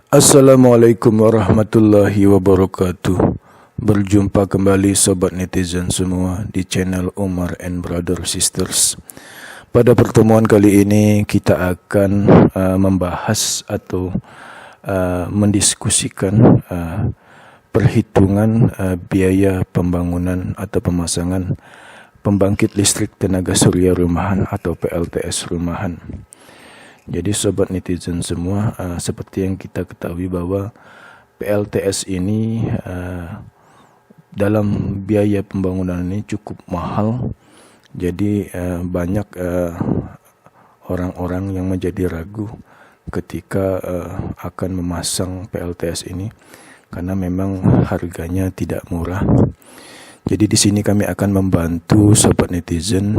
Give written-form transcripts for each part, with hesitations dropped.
Assalamualaikum warahmatullahi wabarakatuh. Berjumpa kembali sobat netizen semua di channel Umar and Brother Sisters. Pada pertemuan kali ini kita akan membahas atau mendiskusikan perhitungan biaya pembangunan atau pemasangan pembangkit listrik tenaga surya rumahan atau PLTS rumahan. Jadi sobat netizen semua, seperti yang kita ketahui bahwa PLTS ini dalam biaya pembangunan ini cukup mahal. Jadi banyak orang-orang yang menjadi ragu ketika akan memasang PLTS ini karena memang harganya tidak murah. Jadi di sini kami akan membantu sobat netizen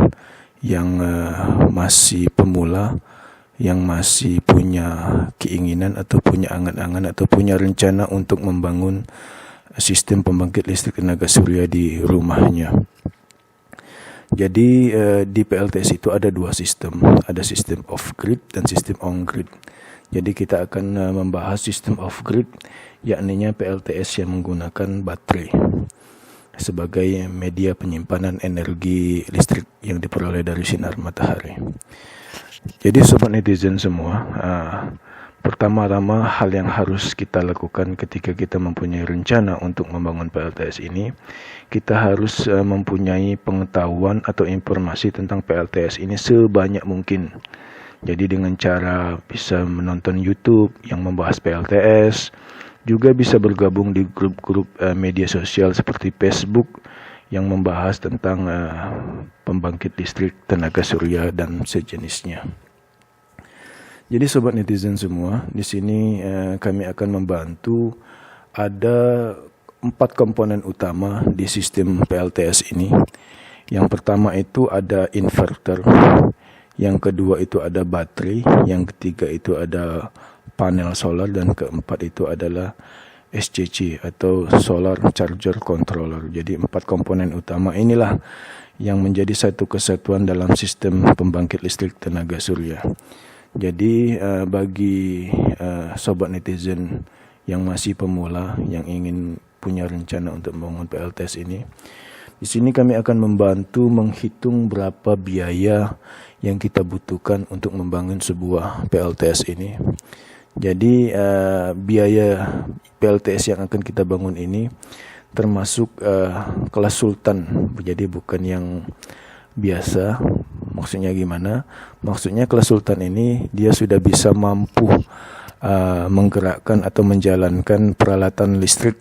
yang masih pemula, yang masih punya keinginan atau punya angan-angan atau punya rencana untuk membangun sistem pembangkit listrik tenaga surya di rumahnya. Jadi di PLTS itu ada dua sistem, ada sistem off-grid dan sistem on-grid. Jadi kita akan membahas sistem off-grid, yakninya PLTS yang menggunakan baterai sebagai media penyimpanan energi listrik yang diperoleh dari sinar matahari. Jadi sobat netizen semua, pertama-tama hal yang harus kita lakukan ketika kita mempunyai rencana untuk membangun PLTS ini, kita harus mempunyai pengetahuan atau informasi tentang PLTS ini sebanyak mungkin. Jadi dengan cara bisa menonton YouTube yang membahas PLTS, juga bisa bergabung di grup-grup media sosial seperti Facebook yang membahas tentang pembangkit listrik tenaga surya dan sejenisnya. Jadi sobat netizen semua, di sini kami akan membantu. Ada 4 komponen utama di sistem PLTS ini. Yang pertama itu ada inverter, yang kedua itu ada baterai, yang ketiga itu ada panel solar, dan keempat itu adalah SCC atau Solar Charger Controller. Jadi 4 komponen utama inilah yang menjadi satu kesatuan dalam sistem pembangkit listrik tenaga surya. Jadi bagi sobat netizen yang masih pemula, yang ingin punya rencana untuk membangun PLTS ini, di sini kami akan membantu menghitung berapa biaya yang kita butuhkan untuk membangun sebuah PLTS ini. Jadi biaya PLTS yang akan kita bangun ini termasuk kelas sultan, jadi bukan yang biasa. Maksudnya gimana? Maksudnya kelas sultan ini dia sudah bisa mampu menggerakkan atau menjalankan peralatan listrik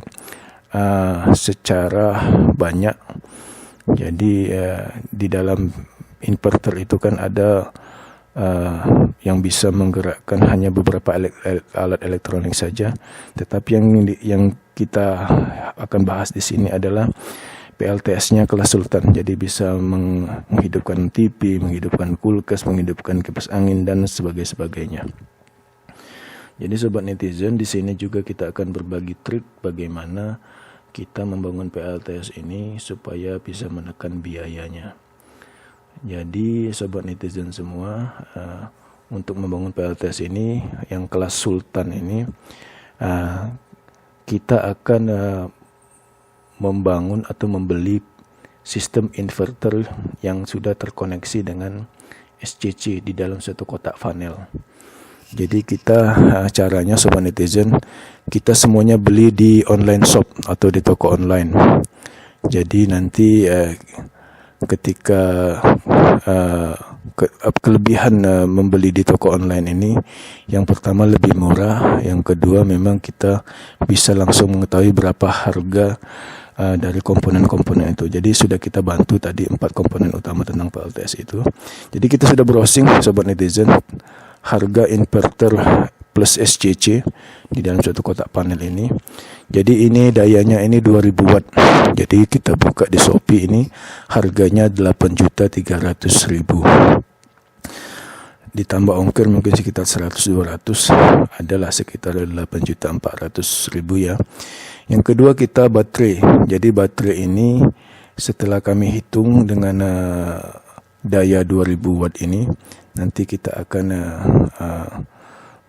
secara banyak. Jadi di dalam inverter itu kan ada yang bisa menggerakkan hanya beberapa alat elektronik saja, tetapi yang kita akan bahas di sini adalah PLTS-nya kelas sultan. Jadi bisa menghidupkan TV, menghidupkan kulkas, menghidupkan kipas angin dan sebagainya. Jadi sobat netizen, di sini juga kita akan berbagi trik bagaimana kita membangun PLTS ini supaya bisa menekan biayanya. Jadi sobat netizen semua, untuk membangun PLTS ini yang kelas sultan ini, kita akan membangun atau membeli sistem inverter yang sudah terkoneksi dengan SCC di dalam satu kotak panel. Jadi kita caranya sobat netizen, kita semuanya beli di online shop atau di toko online. Jadi nanti ketika kelebihan membeli di toko online ini, yang pertama lebih murah, yang kedua memang kita bisa langsung mengetahui berapa harga dari komponen-komponen itu. Jadi sudah kita bantu tadi 4 komponen utama tentang PLTS itu. Jadi kita sudah browsing sobat netizen harga inverter plus SCC di dalam satu kotak panel ini. Jadi ini dayanya ini 2000 watt. Jadi kita buka di Shopee ini harganya 8.300.000. Ditambah ongkir mungkin sekitar 100-200, adalah sekitar 8.400.000 ya. Yang kedua kita baterai. Jadi baterai ini setelah kami hitung dengan daya 2000 watt ini, nanti kita akan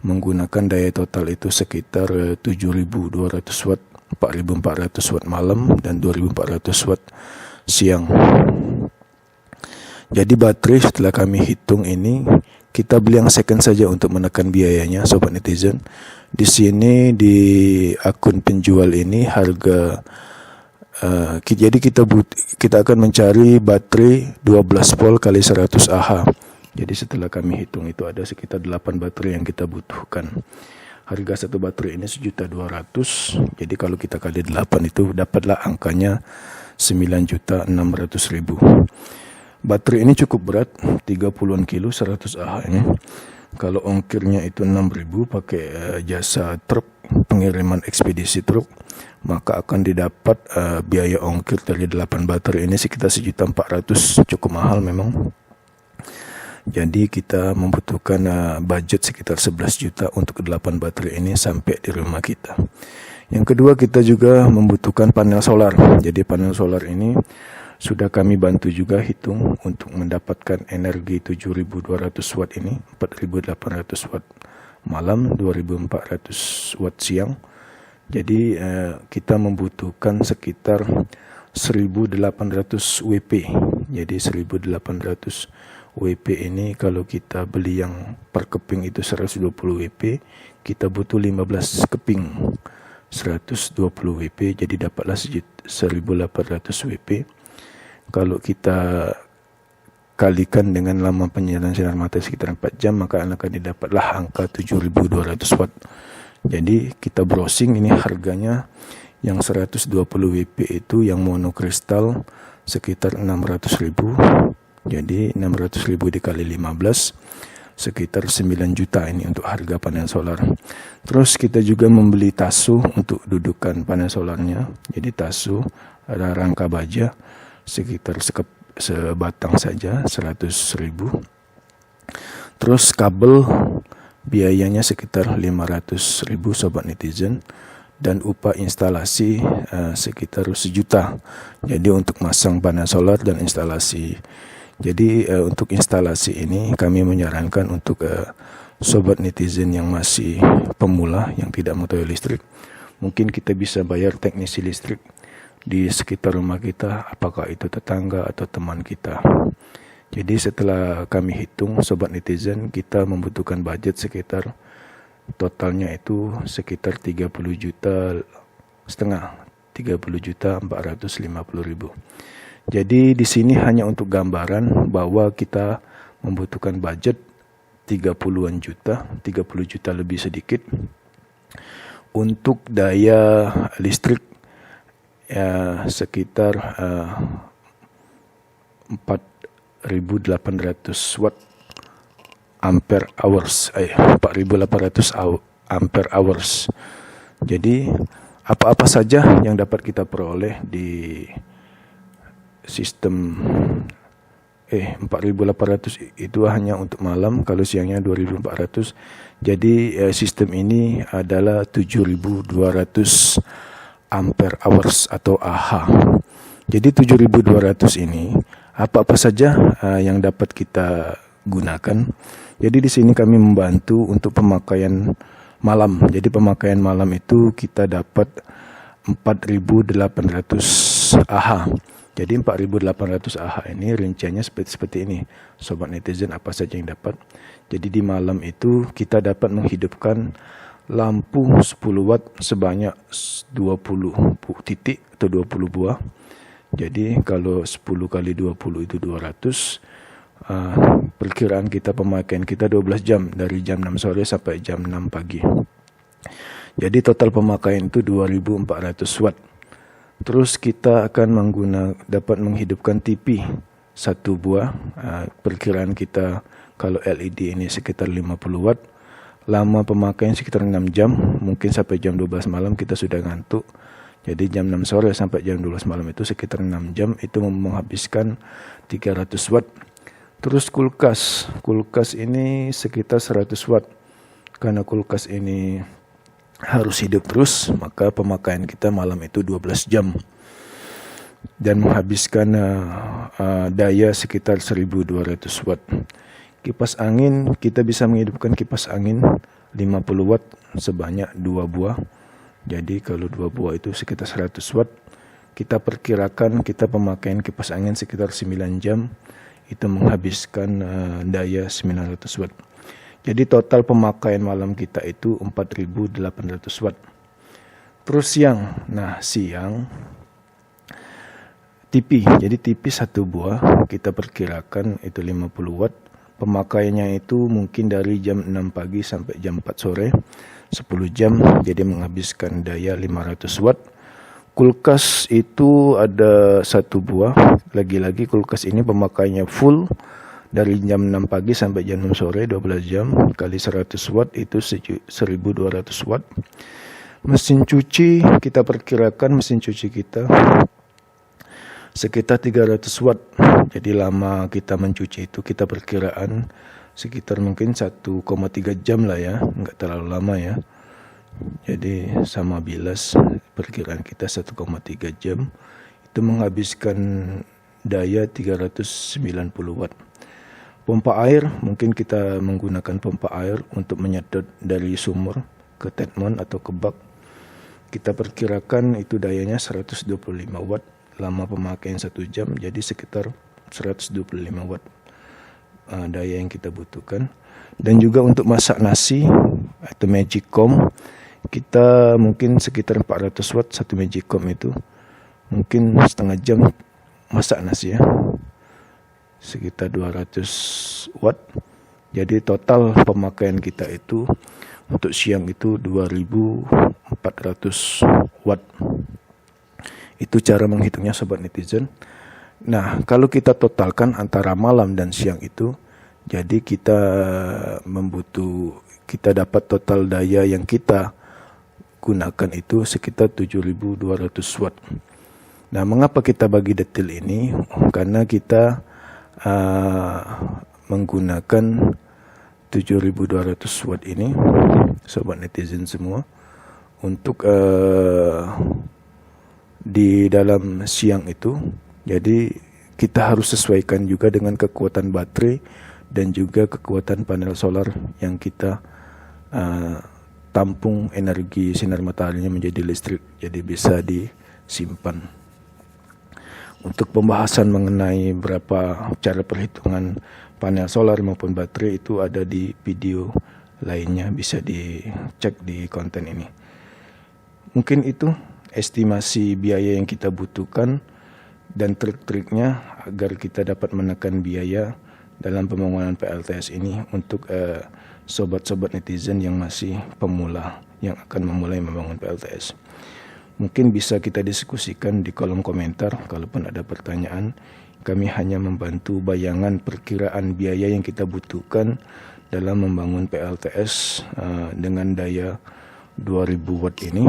menggunakan daya total itu sekitar 7.200 watt, 4.400 watt malam, dan 2.400 watt siang. Jadi baterai setelah kami hitung ini, kita beli yang second saja untuk menekan biayanya, sobat netizen. Di sini di akun penjual ini harga jadi kita akan mencari baterai 12 volt kali 100 Ah. Jadi setelah kami hitung itu ada sekitar 8 baterai yang kita butuhkan. Harga satu baterai ini 1.200.000. Jadi kalau kita kali 8 itu dapatlah angkanya 9.600.000. Baterai ini cukup berat, 30-an kilo 100 Ah ini. Kalau ongkirnya itu 6.000 pakai jasa truk, pengiriman ekspedisi truk, maka akan didapat biaya ongkir dari 8 baterai ini sekitar 1.400.000. Cukup mahal memang. Jadi kita membutuhkan budget sekitar 11 juta untuk 8 baterai ini sampai di rumah kita. Yang kedua, kita juga membutuhkan panel solar. Jadi panel solar ini sudah kami bantu juga hitung untuk mendapatkan energi 7.200 watt ini, 4.800 watt malam, 2.400 watt siang. Jadi kita membutuhkan sekitar 1.800 WP. Jadi 1.800 WP ini kalau kita beli yang per keping itu 120 WP, kita butuh 15 keping 120 WP, jadi dapatlah 1.800 WP. Kalau kita kalikan dengan lama penyerapan sinar matahari sekitar 4 jam, maka akan didapatlah angka 7.200 watt. Jadi kita browsing ini harganya yang 120 WP itu yang monokristal sekitar 600.000. Jadi 600.000 dikali 15 sekitar 9 juta ini untuk harga panel solar. Terus kita juga membeli tasu untuk dudukan panel solarnya. Jadi tasu ada rangka baja sekitar sebatang saja 100.000. Terus kabel biayanya sekitar 500.000 sobat netizen, dan upah instalasi sekitar 1 juta. Jadi untuk masang panel solar dan instalasi. Jadi untuk instalasi ini kami menyarankan untuk sobat netizen yang masih pemula yang tidak mengetahui listrik, mungkin kita bisa bayar teknisi listrik di sekitar rumah kita, apakah itu tetangga atau teman kita. Jadi setelah kami hitung sobat netizen, kita membutuhkan budget sekitar totalnya itu sekitar 30 juta setengah, 30.450.000. Jadi di sini hanya untuk gambaran bahwa kita membutuhkan budget 30-an juta, 30 juta lebih sedikit untuk daya listrik ya sekitar 4.800 watt ampere hours, 4.800 ampere hours. Jadi apa-apa saja yang dapat kita peroleh di sistem 4.800 itu hanya untuk malam, kalau siangnya 2.400. Jadi sistem ini adalah 7.200 ampere hours atau AH. Jadi 7.200 ini apa-apa saja yang dapat kita gunakan. Jadi di sini kami membantu untuk pemakaian malam. Jadi pemakaian malam itu kita dapat 4.800 AH. Jadi 4.800 AH ini rinciannya seperti ini. Sobat netizen, apa saja yang dapat. Jadi di malam itu kita dapat menghidupkan lampu 10 watt sebanyak 20 titik atau 20 buah. Jadi kalau 10 kali 20 itu 200. Perkiraan kita pemakaian kita 12 jam dari jam 6 sore sampai jam 6 pagi. Jadi total pemakaian itu 2.400 watt. Terus kita akan dapat menghidupkan TV 1 buah. Perkiraan kita kalau LED ini sekitar 50 watt. Lama pemakaian sekitar 6 jam. Mungkin sampai jam 12 malam kita sudah ngantuk. Jadi jam 6 sore sampai jam 12 malam itu sekitar 6 jam. Itu menghabiskan 300 watt. Terus kulkas ini sekitar 100 watt. Karena kulkas ini harus hidup terus, maka pemakaian kita malam itu 12 jam dan menghabiskan daya sekitar 1.200 watt. Kipas angin, kita bisa menghidupkan kipas angin 50 watt sebanyak 2 buah. Jadi kalau 2 buah itu sekitar 100 watt. Kita perkirakan kita pemakaian kipas angin sekitar 9 jam. Itu menghabiskan daya 900 watt. Jadi total pemakaian malam kita itu 4.800 watt. Terus siang. Nah, siang TV. Jadi TV 1 buah kita perkirakan itu 50 watt. Pemakaiannya itu mungkin dari jam 6 pagi sampai jam 4 sore. 10 jam. Jadi menghabiskan daya 500 watt. Kulkas itu ada 1 buah. Lagi-lagi kulkas ini pemakaiannya full. Dari jam 6 pagi sampai jam 6 sore 12 jam kali 100 watt itu 1200 watt. Mesin cuci kita perkirakan mesin cuci kita sekitar 300 watt. Jadi lama kita mencuci itu kita perkiraan sekitar mungkin 1,3 jam lah ya, enggak terlalu lama ya. Jadi sama bilas perkiraan kita 1,3 jam itu menghabiskan daya 390 watt. Pompa air, mungkin kita menggunakan pompa air untuk menyedot dari sumur ke tetmon atau ke bak. Kita perkirakan itu dayanya 125 watt, lama pemakaian 1 jam, jadi sekitar 125 watt daya yang kita butuhkan. Dan juga untuk masak nasi atau Magicom, kita mungkin sekitar 400 watt satu Magicom itu, mungkin setengah jam masak nasi ya. Sekitar 200 watt. Jadi total pemakaian kita itu untuk siang itu 2400 watt. Itu cara menghitungnya sobat netizen. Nah, kalau kita totalkan antara malam dan siang itu, jadi kita dapat total daya yang kita gunakan itu sekitar 7200 watt. Nah, mengapa kita bagi detail ini? Karena kita menggunakan 7200 watt ini, sobat netizen semua, untuk di dalam siang itu. Jadi kita harus sesuaikan juga dengan kekuatan baterai dan juga kekuatan panel solar yang kita tampung energi sinar mataharinya menjadi listrik, jadi bisa disimpan. Untuk pembahasan mengenai berapa cara perhitungan panel solar maupun baterai itu ada di video lainnya, bisa dicek di konten ini. Mungkin itu estimasi biaya yang kita butuhkan dan trik-triknya agar kita dapat menekan biaya dalam pembangunan PLTS ini untuk sobat-sobat netizen yang masih pemula yang akan memulai membangun PLTS. Mungkin bisa kita diskusikan di kolom komentar kalaupun ada pertanyaan. Kami hanya membantu bayangan perkiraan biaya yang kita butuhkan dalam membangun PLTS dengan daya 2000 watt ini,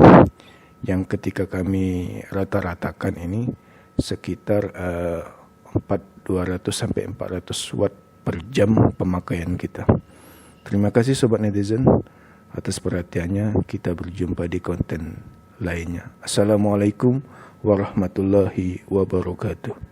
yang ketika kami rata-ratakan ini sekitar 200 sampai 400 watt per jam pemakaian kita. Terima kasih sobat netizen atas perhatiannya. Kita berjumpa di konten lainnya. Assalamualaikum warahmatullahi wabarakatuh.